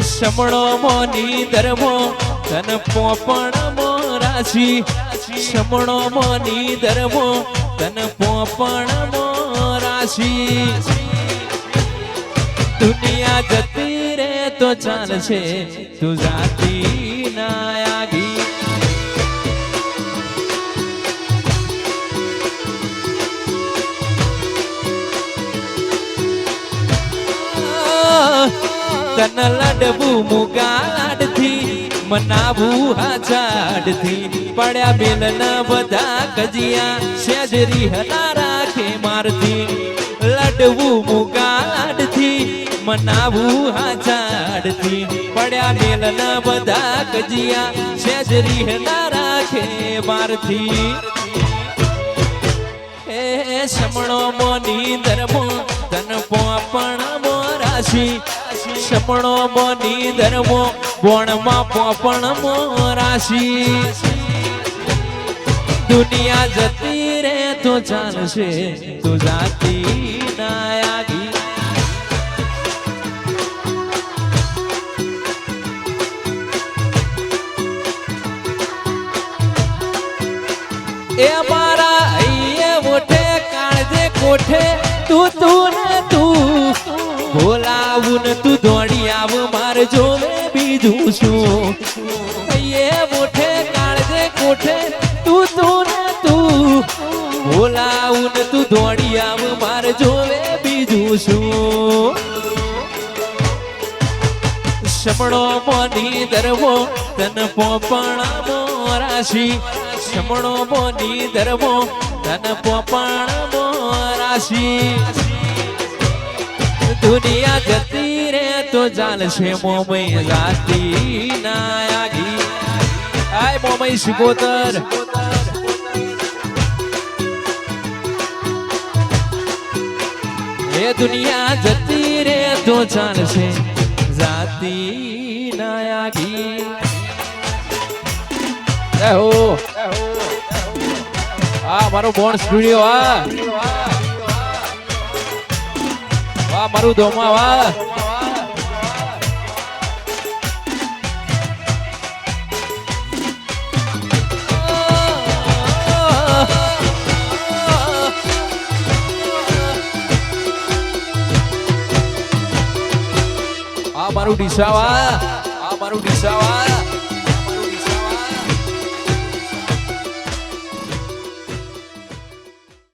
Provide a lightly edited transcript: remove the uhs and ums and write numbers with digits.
સમણો મોની ધર્મો તન પોપણ મોરાશી સમણો મોની ધર્મો તન પોપણ મોરાશી દુનિયા જતી રે તો ચાલશે તું જાતી ના આગી તન લડવું મુગાડથી મનાવું હાજાડથી પડ્યા બેલન બધા કજિયા સેજરી હલા રાખે મારથી લડવું મુગાડથી મનાવું હાજાડથી પડ્યા બેલન બધા કજિયા સેજરી હલા રાખે મારથી એ સમણો મોની ધર્મો તન પોપણ મોરાશી સમણો મોની ધર્મો બોણમાં પોપણ મોરાશી દુનિયા જતી રે તો ચાલશે તો જાતી ના આગી એ મારા અહીંયા મોઠે કાળજે કોઠે તું ને તું બોલાવું ને તું દોડી આવ માર જોવે બીજું શું એ મોઠે કાળજે કોઠે તું ને તું બોલાવું ને તું દોડી આવ માર જોવે બીજું શું સમણો મોની ધર્મો તન પોપણ મોરાશી સમણો મોની ધર્મો તન પોપણ મોરાશી દુનિયા જતી રે તો ચાલશે મોમય જાતી ના આગી આય મોમય શિકોતર એ દુનિયા જતી રે તો ચાલશે જાતી ના આગી એહો આ મારો બોર્ડ સ્ટુડિયો વાહ મારું દોમા વાહ આ મારું ડીસાવા